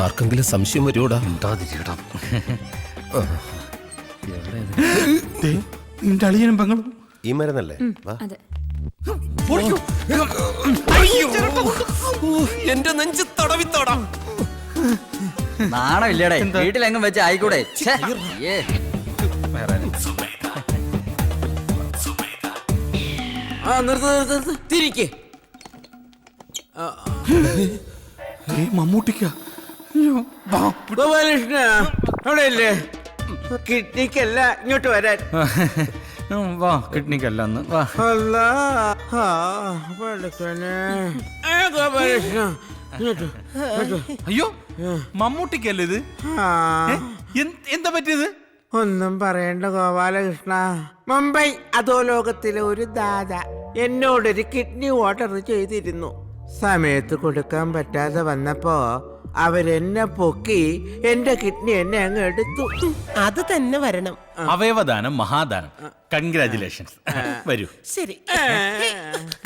ആർക്കെങ്കിലും സംശയം വരുവോടാ? നിന്റെ അളിയനും പെങ്ങളും ഈ മരുന്നല്ലേ? അതെ. എന്റെ നെഞ്ച് തടവിത്തോടാ. നാണമില്ലടേ, വീട്ടിലെങ്ങും വെച്ച് ആയിക്കൂടെ? തിരിക്കേ മമ്മൂട്ടിക്ക ഗോപാലകൃഷ്ണ അവിടെയല്ലേ? കിഡ്നിക്കല്ല ഇങ്ങോട്ട് വരാൻ. വാ, കിഡ്നിക്കല്ല അന്ന് വാ. അല്ലാ, ഗോപാലകൃഷ്ണ ഇങ്ങോട്ട്. അയ്യോ, മമ്മൂട്ടിക്കല്ലേ ഇത്? എന്താ പറ്റിയത്? ഒന്നും പറയണ്ട ഗോപാലകൃഷ്ണ. മുംബൈ അധോലോകത്തിലെ ഒരു ദാദ എന്നോടൊരു കിഡ്നി ഓർഡർ ചെയ്തിരുന്നു. സമയത്ത് കൊടുക്കാൻ പറ്റാതെ വന്നപ്പോ അവരെന്നെ പൊക്കി എന്റെ കിഡ്നി എന്നെ അങ്ങ് എടുത്തു. അത് തന്നെ വരണം. അവയവദാനം മഹാദാനം. കൺഗ്രാറ്റുലേഷൻസ്. വരൂ. ശരി,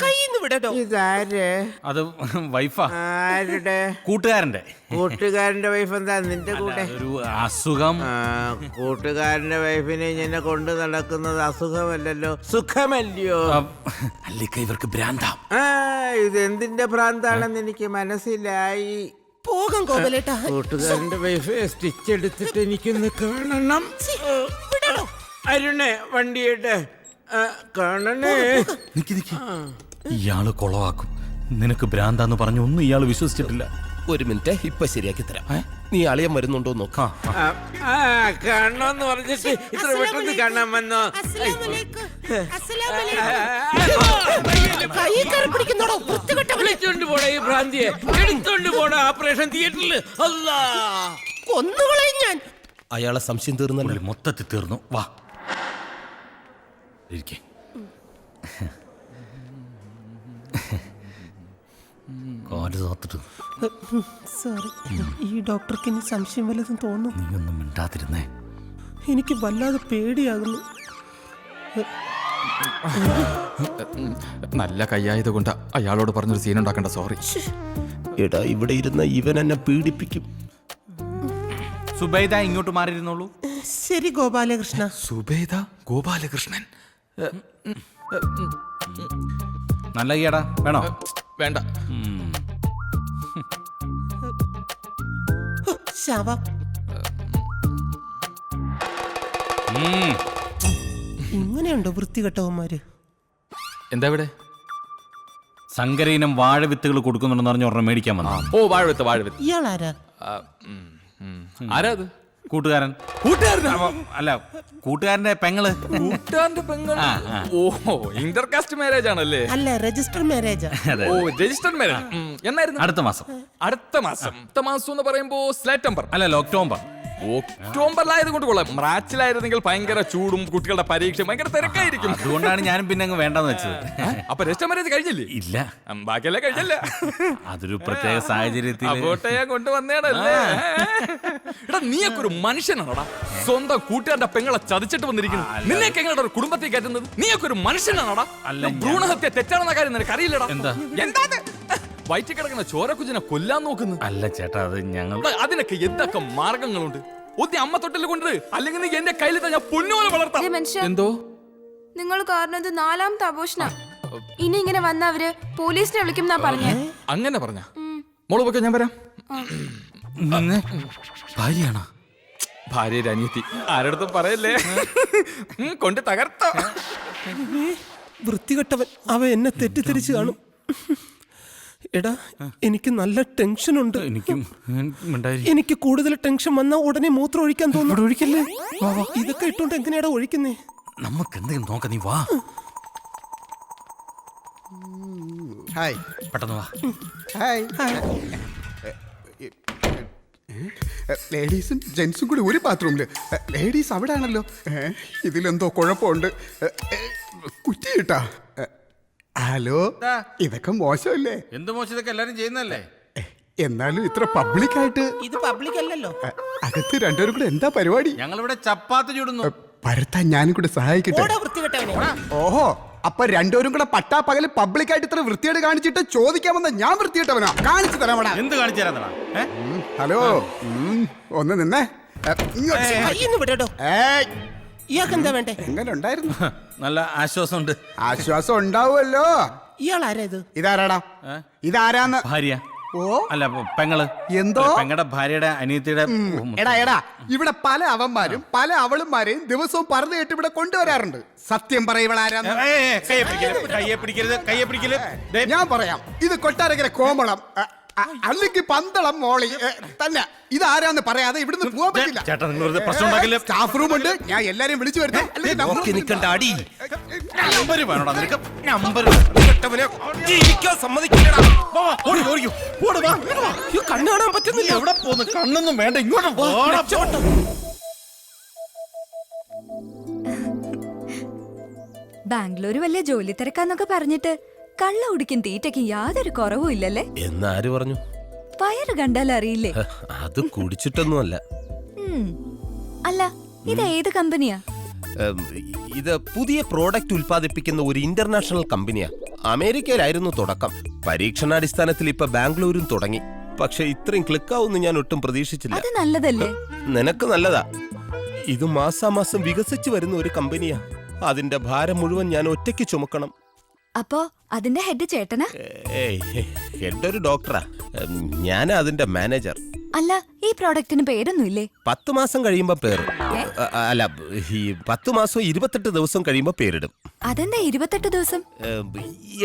കയ്യിന്ന് വിടട്ടോ. ഇതാര്? അത് വൈഫാ. ആരുടെ? കൂട്ടുകാരന്റെ. കൂട്ടുകാരന്റെ വൈഫ് എന്താ നിന്റെ കൂടെ? ഒരു അസുഖം. കൂട്ടുകാരന്റെ വൈഫിനെ ഇങ്ങനെ കൊണ്ട് നടക്കുന്നത് അസുഖമല്ലല്ലോ, സുഖമല്ലയോ? അല്ലിക്ക ഇവർക്ക് ഭ്രാന്താം. ഇതെന്തിന്റെ ഭ്രാന്താണെന്ന് എനിക്ക് മനസ്സിലായി. പോകാം ഗോപാലേട്ടാ. കൂട്ടുകാരന്റെ വൈഫ് സ്റ്റിച്ച് എടുത്തിട്ട് എനിക്കൊന്ന് കാണണം. അരുണേ, വണ്ടിയിട്ട് കാണണേ. ഇയാള് കൊളവാക്കും. നിനക്ക് ഭ്രാന്താന്ന് പറഞ്ഞു ഒന്നും ഇയാള് വിശ്വസിച്ചിട്ടില്ല. ഒരു മിനിറ്റ്, ഇപ്പൊ ശരിയാക്കി തരാം. നീ അളിയൻ വരുന്നുണ്ടോ നോക്കാം. കാണണമെന്ന് പറഞ്ഞിട്ട് ഇത്ര പെട്ടെന്ന് കാണാൻ വന്നോ? വിളിച്ചോണ്ട് പോടാ ഈ ഭ്രാന്തിയെ, എടുത്തോണ്ട് പോടാ ഓപ്പറേഷൻ തിയേറ്ററിൽ. അല്ലാ, കൊന്നുകളയും ഞാൻ. അയാളെ സംശയം തീർന്നല്ലോ. മൊത്തത്തിൽ തീർന്നു. വാ ഇരിക്കേ. കാല് തോത്തിട്ട്. സോറി, ഈ ഡോക്ടർക്ക് ഇനി സംശയം വല്ലതും തോന്നുന്നു. നീ ഒന്നും മിണ്ടാതിരുന്നേ. എനിക്ക് വല്ലാതെ പേടിയാകുന്നു. നല്ല കയ്യായത് കൊണ്ട് അയാളോട് പറഞ്ഞൊരു സീൻ ഉണ്ടാക്കണ്ട. സോറി. എടാ, ഇവിടെ ഇരുന്ന ഇവൻ എന്നെ പീഡിപ്പിക്കും. സുബൈദ ഇങ്ങോട്ട് മാറിയിരുന്നോളൂ. ശരി ഗോപാലകൃഷ്ണ. സുബേദ ഗോപാലകൃഷ്ണൻ. നല്ല കൈയാടാ. വേണോ? വേണ്ട. ശവം. ഇങ്ങനെയുണ്ടോ വൃത്തികെട്ടവന്മാര്? എന്താ ഇവിടെ? സങ്കരയിനം വാഴവിത്തുകൾ കൊടുക്കുന്നുണ്ടെന്ന് പറഞ്ഞ ഒരെണ്ണം മേടിക്കാൻ വന്നു. ഓ, വാഴവിത്ത്. വാഴവിത്ത്. ഇയാളാരാ? ആരാ അത്? കൂട്ടുകാരൻ. അല്ല, കൂട്ടുകാരന്റെ പെങ്ങള്. കൂട്ടുകാരന്റെ പെങ്ങൾ. ഓഹോ, ഇന്റർകാസ്റ്റ് മാരേജ് ആണല്ലേ? അല്ല, രജിസ്റ്റർ മാരേജാ. ഓ, രജിസ്റ്റർ മാരേജ്. എന്നായിരുന്നു? അടുത്ത മാസം. അടുത്ത മാസം എന്ന് പറയുമ്പോ സെപ്റ്റംബർ അല്ലല്ലോ, ഒക്ടോബർ. ഒക്ടോബറിലായത് കൊണ്ട് കൊള്ളാം. മാർച്ചിലായിരുന്നെങ്കിൽ ഭയങ്കര ചൂടും കുട്ടികളുടെ പരീക്ഷ ഭയങ്കര തിരക്കായിരിക്കും. അതുകൊണ്ടാണ് ഞാനും പിന്നെ അങ്ങ് വേണ്ടെന്ന് വെച്ചത്. അപ്പൊ രജിസ്റ്റർ മാരേജ് കഴിഞ്ഞില്ലേ? ഇല്ല, ബാക്കിയല്ലേ കഴിഞ്ഞല്ലേ? അതൊരു പ്രത്യേക സാഹചര്യത്തിൽ അങ്ങോട്ടേ ഞാൻ കൊണ്ടുവന്നേടല്ലേ. എടാ, നീയൊക്കെ ഒരു മനുഷ്യനാണോടാ? സ്വന്തം കൂട്ടുകാരുടെ പെങ്ങളെ ചതിച്ചിട്ട് വന്നിരിക്കുന്നു. നിന്നെയൊക്കെ എങ്ങനെ ഒരു കുടുംബത്തിൽ കയറ്റുന്നത്? നീയൊക്കെ ഒരു മനുഷ്യനാണോടാ? ഭ്രൂണഹത്യ തെറ്റാണെന്ന കാര്യം നിനക്ക് അറിയില്ലടാ. എന്താ വയറ്റിൽ കിടക്കുന്ന ചോരക്കുഞ്ഞിനെ കൊല്ലാൻ നോക്കുന്നു? അല്ല ചേട്ടാ, അത് ഞങ്ങൾ. അതിനൊക്കെ എന്തൊക്കെ മാർഗങ്ങളുണ്ട്? ഒത്തി അമ്മ തൊട്ടിൽ കൊണ്ട്, അല്ലെങ്കിൽ നീ എന്റെ കയ്യിൽ ഞാൻ പൊന്നുപോലെ വളർത്താം. എന്തോ നിങ്ങൾ കാരണം ഇത് 4ാമത്തെ ആഘോഷണ. ഇനി ഇങ്ങനെ വന്ന അവര് പോലീസിനെ വിളിക്കും എന്നാ പറഞ്ഞേ. അങ്ങനെ പറഞ്ഞ മോള് പൊക്കെ, ഞാൻ വരാം. ഭാര്യയാണോ? ഭാര്യ അനിയത്തി. ആരടുത്തും പറയല്ലേ. കൊണ്ട് തകർത്ത വൃത്തികെട്ടവൻ. അവ എന്നെ തെറ്റിദ്ധരിച്ചു കാണും. എടാ, എനിക്ക് നല്ല ടെൻഷനുണ്ട്. എനിക്ക് കൂടുതൽ ടെൻഷൻ വന്നാൽ ഉടനെ മൂത്രം ഒഴിക്കാൻ തോന്നുന്നു. ഒഴിക്കല്ലേ? ഇതൊക്കെ ഇട്ടോണ്ട് എങ്ങനെയാടാ ഒഴിക്കുന്നേ? നമുക്ക് എന്തെങ്കിലും നോക്കാം. നീ വാ. ഹായ്. പെട്ടെന്ന് വാ. ഹായ്. ലേഡീസും ജെന്റ്സും കൂടി ഒരു ബാത്റൂമില്. ലേഡീസ് അവിടെ ആണല്ലോ. ഇതിലെന്തോ കുഴപ്പമുണ്ട്. കുറ്റിയിട്ടാ. ഹലോ, ഇതൊക്കെ മോശമല്ലേ? എന്ത് മോശം? ഇതൊക്കെ എല്ലാരും ചെയ്യുന്നല്ലേ? എന്നാലും ഇത്ര പബ്ലിക്കായിട്ട്. ഇത് പബ്ലിക് അല്ലല്ലോ. അകത്ത് രണ്ടുപേരും കൂടെ എന്താ പരിപാടി? ഞങ്ങളിവിടെ ചപ്പാത്തി ചൂടുന്നു. പരത്താൻ ഞാനും കൂടെ സഹായിക്കട്ടെ. ഓഹോ, അപ്പൊ രണ്ടുപേരും കൂടെ പട്ടാ പകല് പബ്ലിക്കായിട്ട് ഇത്ര വൃത്തിയായിട്ട് കാണിച്ചിട്ട് ചോദിക്കാൻ വന്ന ഞാൻ വൃത്തിയിട്ടവനാ? കാണിച്ചു തരാമടാ. എന്ത് കാണിച്ചു തരാ? ഹലോ ഒന്ന് നിന്നേ ഇങ്ങോട്ട്. കയ്യിന്ന് വിടടോ. ഏയ്, ഇയാൾക്ക് എന്താ വേണ്ടേ? എങ്ങനെ ഉണ്ടായിരുന്നു? നല്ല ആശ്വാസമുണ്ട്. ആശ്വാസം ഉണ്ടാവുമല്ലോ. ഇയാൾ ആരാ ഇത്? ഇതാരാടാ? ഇതാരാന്ന്? ഭാര്യ ഓ, അല്ല പെങ്ങള്. എന്തോ? പെങ്ങളുടെ ഭാര്യയുടെ അനിയത്തിയുടെ എടാ ഇവിടെ പല അവന്മാരും പല അവളുമാരെയും ദിവസവും പറഞ്ഞു കേട്ട് ഇവിടെ കൊണ്ടുവരാറുണ്ട്. സത്യം പറയവളാരാന്ന്? കയ്യെ പിടിക്കരുത്, കയ്യെ പിടിക്കരുത്. ദേ, ഞാൻ പറയാം. ഇത് കൊട്ടാരക്കര കോമളം അല്ലെങ്കിൽ പന്തളം മോളി തന്നെ. ഇതാരാന്ന് പറയാതെ ഇവിടുന്ന് പോകാൻ പറ്റില്ല. ചേട്ടാ നിങ്ങൾ വെറുതെ പ്രശ്നം ഉണ്ടാക്കില്ലേ. സ്റ്റാഫ് റൂം ഉണ്ട്, ഞാൻ എല്ലാരെയും വിളിച്ചു വരുത്തേ. അല്ലെങ്കിൽ number നോക്കി നിൽക്കണ്ട അടി. നമ്പര് വേണോടാ നിനക്ക്? നമ്പർ ജീവിക്കാൻ സമ്മതിക്കില്ലടാ. അയ്യോ, കണ്ണ് കാണാൻ പറ്റുന്നില്ല. എവിടെ പോന്ന്? കണ്ണൊന്നും വേണ്ട, ഇങ്ങോട്ട് പോടാ. ബാംഗ്ലൂര് വലിയ ജോലി തിരക്കാന്നൊക്കെ പറഞ്ഞിട്ട് കള്ള കുടിക്കും തീറ്റയ്ക്കും യാതൊരു കുറവും ഇല്ലല്ലേ? എന്നാര് പറഞ്ഞു? വയറ് കണ്ടാൽ അറിയില്ലേ? അത് കുടിച്ചിട്ടൊന്നുമല്ല. അല്ല, ഇത് ഏത് കമ്പനിയാ? ഇത് പുതിയ പ്രോഡക്റ്റ് ഉൽപ്പാദിപ്പിക്കുന്ന ഒരു ഇന്റർനാഷണൽ കമ്പനിയാ. അമേരിക്കയിലായിരുന്നു തുടക്കം. പരീക്ഷണാടിസ്ഥാനത്തിൽ ഇപ്പൊ ബാംഗ്ലൂരും തുടങ്ങി. പക്ഷെ ഇത്രയും ക്ലിക്കാവുമെന്ന് ഞാൻ ഒട്ടും പ്രതീക്ഷിച്ചില്ല. അത് നല്ലതല്ലേ? നിനക്ക് നല്ലതാ. ഇത് മാസാമാസം വികസിച്ചു വരുന്ന ഒരു കമ്പനിയാ. അതിന്റെ ഭാരം മുഴുവൻ ഞാൻ ഒറ്റയ്ക്ക് ചുമക്കണം. അപ്പോ അതിന്റെ ഹെഡ് ചേട്ടനാ? എന്റെ ഒരു ഡോക്ടറാ. ഞാനാ അതിന്റെ മാനേജർ. അല്ല, ഈ പ്രോഡക്റ്റിന് പേരൊന്നും ഇല്ലേ? 10 മാസം കഴിയുമ്പോ പേര്. അല്ല, ഈ 10 മാസം 28 ദിവസം കഴിയുമ്പോ പേരിടും. അതെന്താ 28 ദിവസം?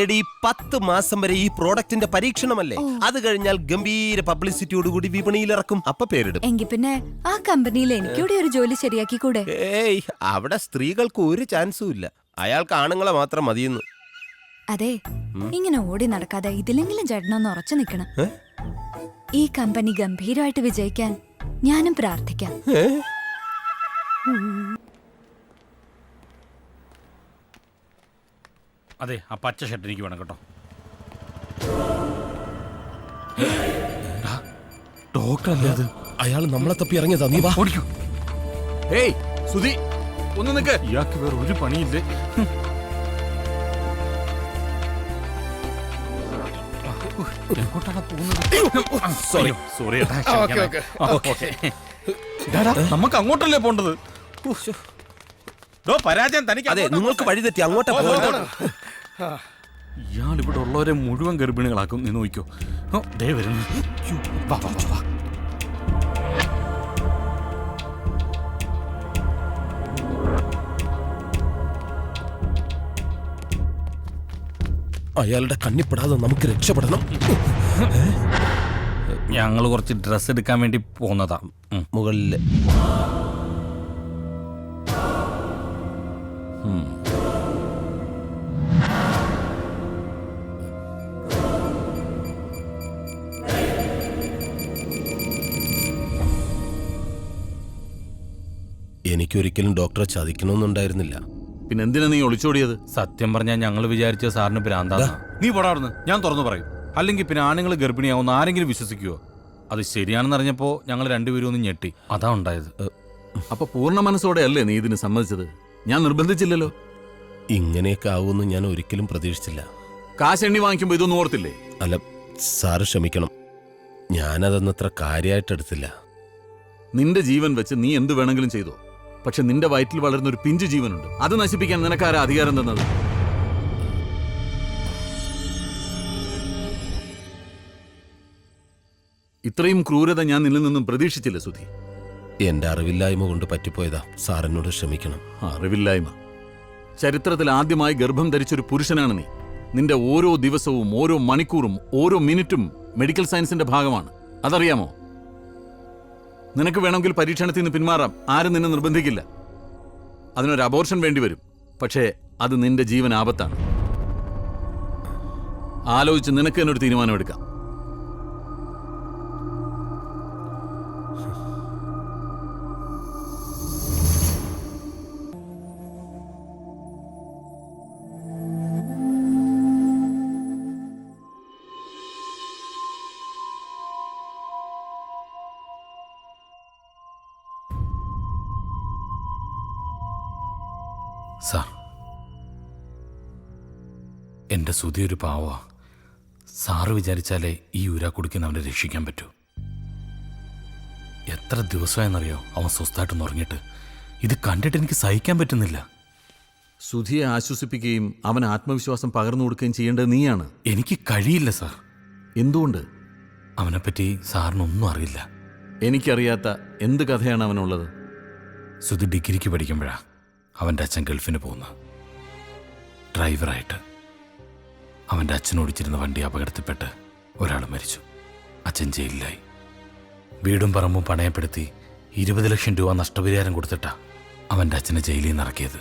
എടി 10 മാസം വരെ ഈ പ്രോഡക്റ്റിന്റെ പരീക്ഷണമല്ലേ. അത് കഴിഞ്ഞാൽ ഗംഭീര പബ്ലിസിറ്റിയോടുകൂടി വിപണിയിൽ ഇറക്കും. അപ്പൊ പേരിടും. എങ്കിൽ പിന്നെ ആ കമ്പനിയിൽ എനിക്കൂടെ ഒരു ജോലി ശരിയാക്കി കൂടെ? ഏയ്, അവിടെ സ്ത്രീകൾക്ക് ഒരു ചാൻസും ഇല്ല. അയാൾക്ക് ആണുങ്ങളെ മാത്രം മതിയെന്ന്. അതെ, ഇങ്ങനെ ഓടി നടക്കാതെ ഇതിലെങ്കിലും ചേട്ടനൊന്ന് ഉറച്ചു നിൽക്കണം. ഈ കമ്പനി ഗംഭീരമായിട്ട് വിജയിക്കാൻ ഞാനും പ്രാർത്ഥിക്കാം. അതെ, ആ പച്ച ഷർട്ട് എനിക്ക് വേണം കേട്ടോ. ഡോക്ടർ അല്ലേ അത്? അയാൾ നമ്മളെ തപ്പി ഇറങ്ങിയതാ. നീ വാ. ഓടിക്കോ. ഏയ് സുധി, ഒന്ന് നിക്ക്. ഇയാൾക്ക് വേറെ ഒരു പണിയില്ലേ. സോറി. സോറി. നമുക്ക് അങ്ങോട്ടല്ലേ പോണ്ടത്? പരാജയം തനിക്ക്. അതെ, നിങ്ങൾക്ക് വഴി തെറ്റി. അങ്ങോട്ടാ പോകേണ്ടത്. ഇയാൾ ഇവിടെ ഉള്ളവരെ മുഴുവൻ ഗർഭിണികളാക്കും. നീ നോക്കിക്കോ. ദേ വരുന്നു. വാ, വാ, വാ. അയാളുടെ കണ്ണിപ്പെടാതെ നമുക്ക് രക്ഷപ്പെടണം. ഞങ്ങൾ കുറച്ച് ഡ്രസ് എടുക്കാൻ വേണ്ടി പോന്നതാ. മുകളില് എനിക്കൊരിക്കലും ഡോക്ടറെ ചതിക്കണമെന്നുണ്ടായിരുന്നില്ല. പിന്നെ എന്തിനാ നീ ഒളിച്ചോടിയത്? സത്യം പറഞ്ഞാൽ ഞങ്ങൾ വിചാരിച്ച സാറിന് ഭ്രാന്താ. നീ പോടാർന്ന്. ഞാൻ തുറന്നു പറയും. അല്ലെങ്കിൽ പിന്നെ ആണുങ്ങൾ ഗർഭിണിയാവുന്ന ആരെങ്കിലും വിശ്വസിക്കുവോ? അത് ശരിയാണെന്ന് അറിഞ്ഞപ്പോ ഞങ്ങൾ രണ്ടുപേരും ഒന്ന് ഞെട്ടി. അതാ ഉണ്ടായത്. അപ്പൊ പൂർണ്ണ മനസ്സോടെ അല്ലേ നീ ഇതിന് സമ്മതിച്ചത്? ഞാൻ നിർബന്ധിച്ചില്ലല്ലോ. ഇങ്ങനെയൊക്കെ ആവുമെന്ന് ഞാൻ ഒരിക്കലും പ്രതീക്ഷിച്ചില്ല. കാശ് എണ്ണി വാങ്ങിക്കുമ്പോ ഇതൊന്നും ഓർത്തില്ലേ? അല്ല സാറ് ക്ഷമിക്കണം, ഞാനതൊന്നത്ര കാര്യമായിട്ടെടുത്തില്ല. നിന്റെ ജീവൻ വെച്ച് നീ എന്ത് വേണമെങ്കിലും ചെയ്തോ. പക്ഷെ നിന്റെ വയറ്റിൽ വളരുന്ന ഒരു പിഞ്ചു ജീവനുണ്ട്. അത് നശിപ്പിക്കാൻ നിനക്കാരാ അധികാരം തന്നത്? ഇത്രയും ക്രൂരത ഞാൻ നിന്നിൽ നിന്നും പ്രതീക്ഷിച്ചില്ല സുധി. എന്റെ അറിവില്ലായ്മ കൊണ്ട് പറ്റിപ്പോയതാ. സാറിനോട് ക്ഷമിക്കണം. അറിവില്ലായ്മ? ചരിത്രത്തിൽ ആദ്യമായി ഗർഭം ധരിച്ചൊരു പുരുഷനാണ് നീ. നിന്റെ ഓരോ ദിവസവും ഓരോ മണിക്കൂറും ഓരോ മിനിറ്റും മെഡിക്കൽ സയൻസിന്റെ ഭാഗമാണ്. അതറിയാമോ? നിനക്ക് വേണമെങ്കിൽ പരീക്ഷണത്തിൽ നിന്ന് പിന്മാറാം. ആരും നിന്നെ നിർബന്ധിക്കില്ല. അതിനൊരു അബോർഷൻ വേണ്ടിവരും. പക്ഷേ അത് നിന്റെ ജീവൻ ആപത്താണ്. ആലോചിച്ച് നിനക്ക് തന്നെ ഒരു തീരുമാനമെടുക്കാം. സാർ, എന്റെ സുധി ഒരു പാവാ. സാറ് വിചാരിച്ചാലേ ഈ ഊരാ കുടിക്കുന്നവനെ രക്ഷിക്കാൻ പറ്റൂ. എത്ര ദിവസമായെന്നറിയോ അവൻ സ്വസ്ഥമായിട്ടൊന്ന് ഉറങ്ങിയിട്ട്. ഇത് കണ്ടിട്ട് എനിക്ക് സഹിക്കാൻ പറ്റുന്നില്ല. സുധിയെ ആശ്വസിപ്പിക്കുകയും അവന് ആത്മവിശ്വാസം പകർന്നു കൊടുക്കുകയും ചെയ്യേണ്ടത് നീയാണ്. എനിക്ക് കഴിയില്ല സാർ. എന്തുകൊണ്ട്? അവനെപ്പറ്റി സാറിനൊന്നും അറിയില്ല. എനിക്കറിയാത്ത എന്ത് കഥയാണ് അവനുള്ളത്? സുധി ഡിഗ്രിക്ക് പഠിക്കുമ്പോഴാണ് അവൻ്റെ അച്ഛൻ ഗൾഫിന് പോകുന്നത്. ഡ്രൈവറായിട്ട്. അവൻ്റെ അച്ഛൻ ഓടിച്ചിരുന്ന വണ്ടി അപകടത്തിൽപ്പെട്ട് ഒരാൾ മരിച്ചു. അച്ഛൻ ജയിലിലായി. വീടും പറമ്പും പണയപ്പെടുത്തി 20 ലക്ഷം രൂപ നഷ്ടപരിഹാരം കൊടുത്തിട്ടാ അവൻ്റെ അച്ഛനെ ജയിലിൽ നിന്ന് ഇറക്കിയത്.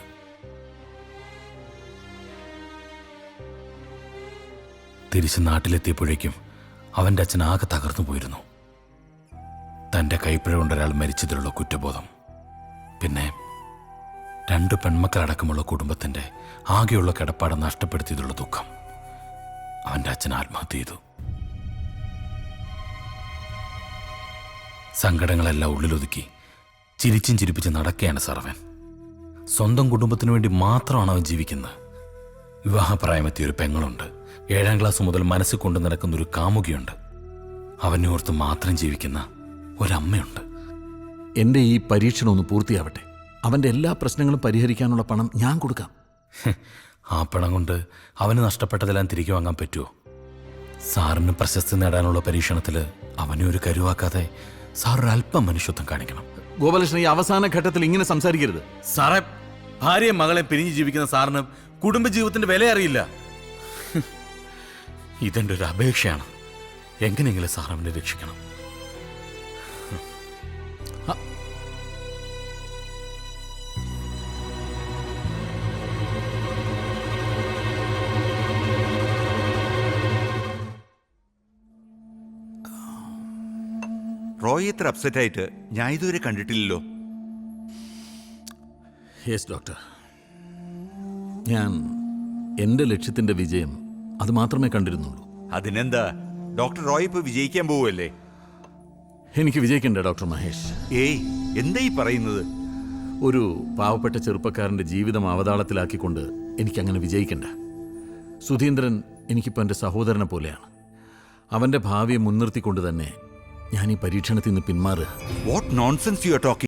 തിരിച്ച് നാട്ടിലെത്തിയപ്പോഴേക്കും അവൻ്റെ അച്ഛൻ ആകെ തകർന്നു പോയിരുന്നു. തൻ്റെ കൈപ്പിഴ കൊണ്ടൊരാൾ മരിച്ചതിലുള്ള കുറ്റബോധം, പിന്നെ 2 പെൺമക്കളടക്കമുള്ള കുടുംബത്തിൻ്റെ ആകെയുള്ള കിടപ്പാട് നഷ്ടപ്പെടുത്തിയതിലുള്ള ദുഃഖം. അവൻ്റെ അച്ഛൻ ആത്മഹത്യ ചെയ്തു. സങ്കടങ്ങളെല്ലാം ഉള്ളിലൊതുക്കി ചിരിച്ചും ചിരിപ്പിച്ച് നടക്കുകയാണ് സർവൻ. സ്വന്തം കുടുംബത്തിനു വേണ്ടി മാത്രമാണ് അവൻ ജീവിക്കുന്നത്. വിവാഹപ്രായമെത്തിയ ഒരു പെങ്ങളുണ്ട്. 7ാം ക്ലാസ് മുതൽ മനസ്സിൽ കൊണ്ടു നടക്കുന്ന ഒരു കാമുകിയുണ്ട്. അവനെ ഓർത്ത് മാത്രം ജീവിക്കുന്ന ഒരമ്മയുണ്ട്. എൻ്റെ ഈ പരീക്ഷണം ഒന്ന് പൂർത്തിയാവട്ടെ. അവൻ്റെ എല്ലാ പ്രശ്നങ്ങളും പരിഹരിക്കാനുള്ള പണം ഞാൻ കൊടുക്കാം. ആ പണം കൊണ്ട് അവന് നഷ്ടപ്പെട്ടതെല്ലാം തിരികെ വാങ്ങാൻ പറ്റുമോ? സാറിന് പ്രശസ്തി നേടാനുള്ള പരീക്ഷണത്തിൽ അവനെ ഒരു കരുവാക്കാതെ സാർ ഒരല്പം മനുഷ്യത്വം കാണിക്കണം. ഗോപാലകൃഷ്ണൻ, ഈ അവസാന ഘട്ടത്തിൽ ഇങ്ങനെ സംസാരിക്കരുത്. സാറേ, ഭാര്യയും മകളെ പിരിഞ്ഞ് ജീവിക്കുന്ന സാറിന് കുടുംബജീവിതത്തിന്റെ വില അറിയില്ല. ഇതെന്റെ ഒരു അപേക്ഷയാണ്. എങ്ങനെയെങ്കിലും സാർ അവനെ രക്ഷിക്കണം. റോയ് ഇത്ര അപ്സെറ്റ് ആയിട്ട് ഞാൻ ഇതുവരെ കണ്ടിട്ടില്ലല്ലോ. യെസ് ഡോക്ടർ, ഞാൻ എൻ്റെ ലക്ഷ്യത്തിൻ്റെ വിജയം അത് മാത്രമേ കണ്ടിരുന്നുള്ളൂ. അതിനെന്താ, ഡോക്ടർ റോയ് ഇപ്പൊ വിജയിക്കാൻ പോവല്ലേ? എനിക്ക് വിജയിക്കണ്ടേ ഡോക്ടർ മഹേഷ്? ഏയ്, എന്താ ഈ പറയുന്നത്? ഒരു പാവപ്പെട്ട ചെറുപ്പക്കാരൻ്റെ ജീവിതം അവതാളത്തിലാക്കിക്കൊണ്ട് എനിക്കങ്ങനെ വിജയിക്കണ്ട. സുധീന്ദ്രൻ എനിക്കിപ്പോൾ എൻ്റെ സഹോദരനെ പോലെയാണ്. അവൻ്റെ ഭാവിയെ മുൻനിർത്തിക്കൊണ്ട് തന്നെ ഞാൻ ഈ പരീക്ഷണത്തിൽ നിന്ന് പിന്മാറുക. What nonsense you are talking.